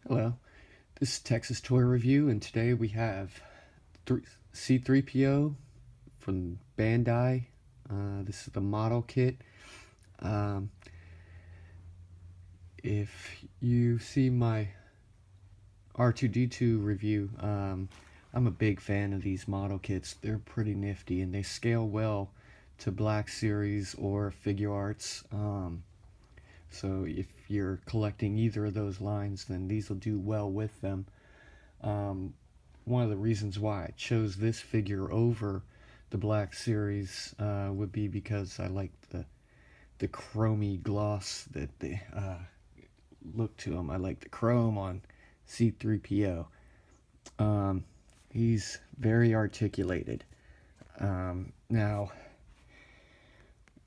Hello, this is Texas Toy Review, and today we have C-3PO from Bandai. This is the model kit. Um, if you see my R2-D2 review, I'm a big fan of these model kits. They're pretty nifty and they scale well to Black Series or Figure Arts. So if you're collecting either of those lines, then these will do well with them. Um, One of the reasons why I chose this figure over the Black Series would be because I like the chromy gloss that they look to them. I like the chrome on C-3PO. Um, he's very articulated. Now,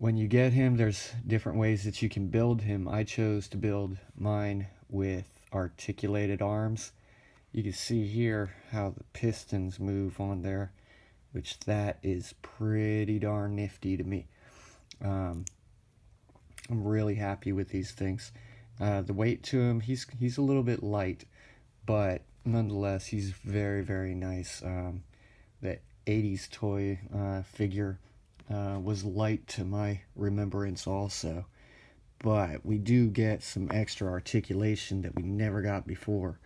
when you get him, there's different ways that you can build him. I chose to build mine with articulated arms. You can see here how the pistons move on there, which that is pretty darn nifty to me. I'm really happy with these things. The weight to him, he's a little bit light, but nonetheless, he's very nice. The 80s toy figure was light to my remembrance also, but we do get some extra articulation that we never got before.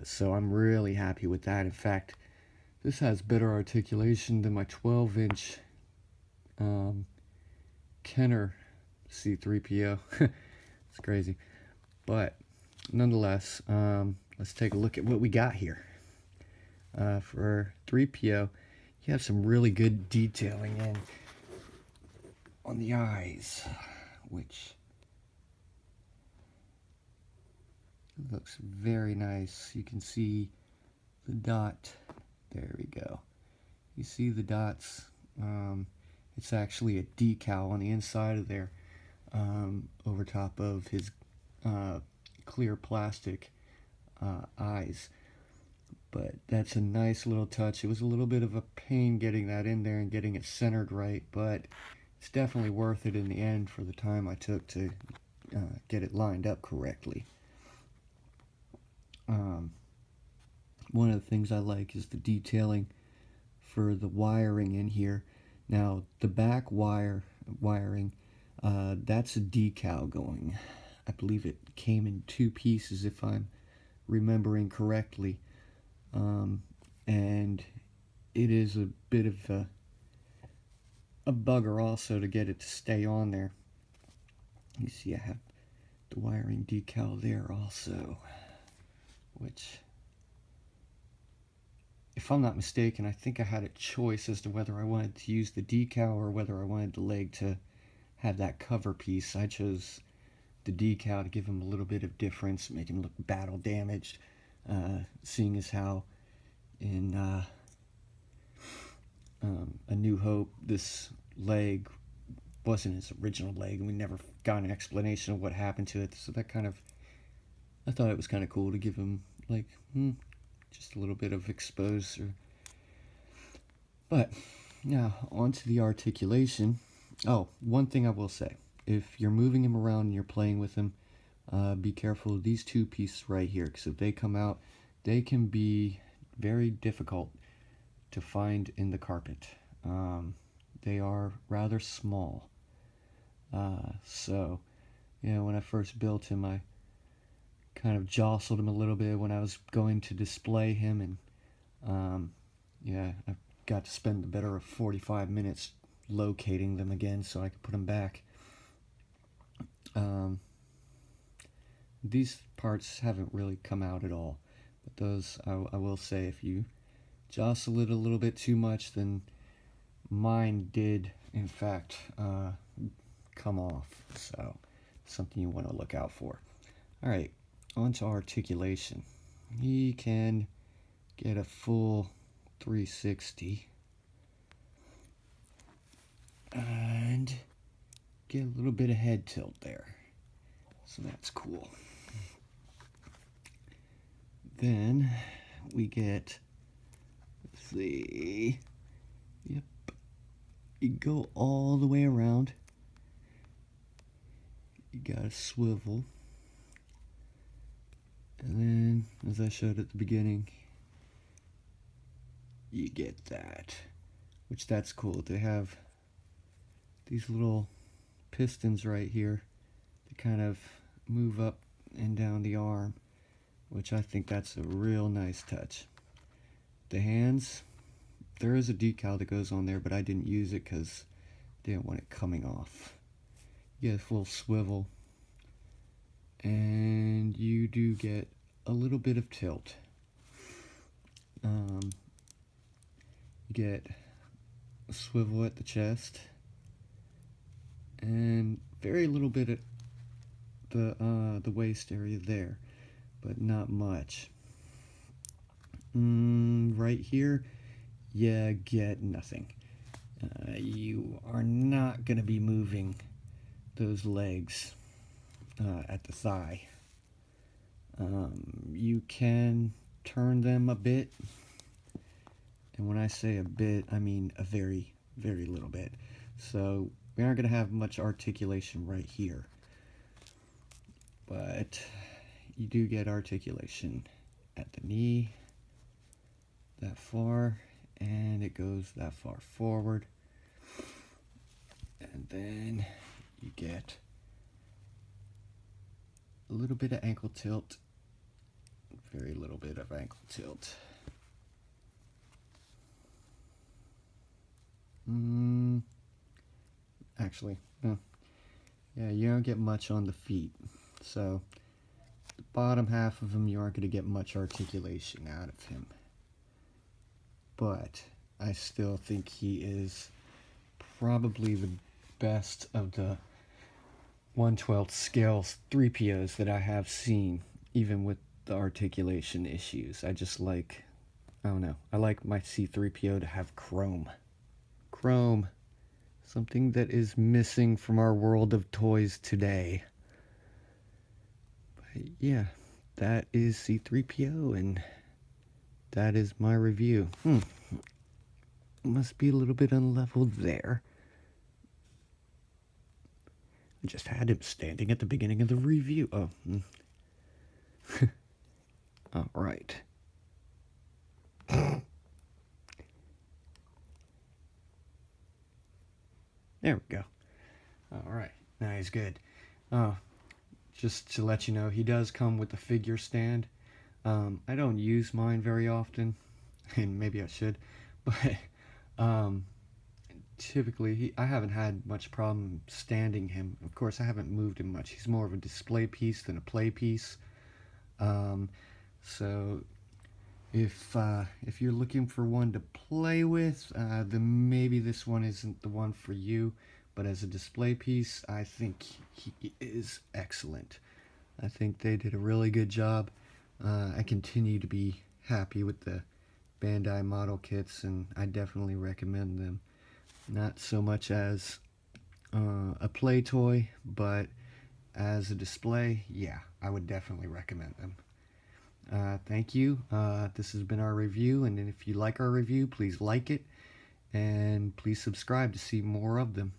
So I'm really happy with that. In fact, this has better articulation than my 12-inch Kenner C-3PO. It's crazy. But nonetheless, let's take a look at what we got here. For 3PO, you have some really good detailing in on the eyes, which looks very nice. You can see the dot. There we go. You see the dots. It's actually a decal on the inside of there, over top of his clear plastic eyes. But that's a nice little touch. It was a little bit of a pain getting that in there and getting it centered right, but it's definitely worth it in the end for the time I took to get it lined up correctly. One of the things I like is the detailing for the wiring in here. Now, the back wiring, that's a decal going. I believe it came in two pieces, if I'm remembering correctly. And it is a bit of a bugger also to get it to stay on there. You see I have the wiring decal there also, which, if I'm not mistaken, I think I had a choice as to whether I wanted to use the decal or whether I wanted the leg to have that cover piece. I chose the decal to give him a little bit of difference, make him look battle damaged, seeing as how in A New Hope this leg wasn't his original leg, and we never got an explanation of what happened to it. So that kind of, I thought it was kind of cool to give him like just a little bit of exposure. But now onto the articulation. Oh, one thing I will say: if you're moving him around and you're playing with him, be careful of these two pieces right here, because if they come out, they can be very difficult to find in the carpet. They are rather small. So, when I first built him, I kind of jostled him a little bit when I was going to display him, and I got to spend the better of 45 minutes locating them again so I could put them back. These parts haven't really come out at all, but those, I will say, if you jostle it a little bit too much, then mine did in fact come off. So something you want to look out for. Alright, on to articulation. He can get a full 360 and get a little bit of head tilt there, so that's cool. Then we get, let's see, yep, you go all the way around. You got a swivel, and as I showed at the beginning, you get that, which that's cool. They have these little pistons right here to kind of move up and down the arm, which I think that's a real nice touch. The hands, there is a decal that goes on there, but I didn't use it because I didn't want it coming off. You get a full swivel, and you do get a little bit of tilt. You get a swivel at the chest, and very little bit at the waist area there, but not much. Right here, you get nothing. You are not going to be moving those legs at the thigh. You can turn them a bit, and when I say a bit, I mean a very, very little bit. So we aren't going to have much articulation right here, but you do get articulation at the knee, that far, and it goes that far forward, and then you get a little bit of ankle tilt, very little bit of ankle tilt. Actually, yeah, you don't get much on the feet, so the bottom half of him, you aren't going to get much articulation out of him. But I still think he is probably the best of the 1/12 scale 3POs that I have seen, even with the articulation issues. I just like, I don't know, I like my C-3PO to have chrome. Chrome, something that is missing from our world of toys today. But yeah, that is C-3PO, and that is my review. Must be a little bit unleveled there. I just had him standing at the beginning of the review. Oh. All right. There we go. All right. Now he's good. Just to let you know, he does come with a figure stand. I don't use mine very often, and maybe I should, but typically I haven't had much problem standing him. Of course, I haven't moved him much. He's more of a display piece than a play piece. So if you're looking for one to play with, then maybe this one isn't the one for you. But as a display piece, I think he is excellent. I think they did a really good job. I continue to be happy with the Bandai model kits, and I definitely recommend them. Not so much as a play toy, but as a display, yeah, I would definitely recommend them. Thank you. This has been our review, and if you like our review, please like it, and please subscribe to see more of them.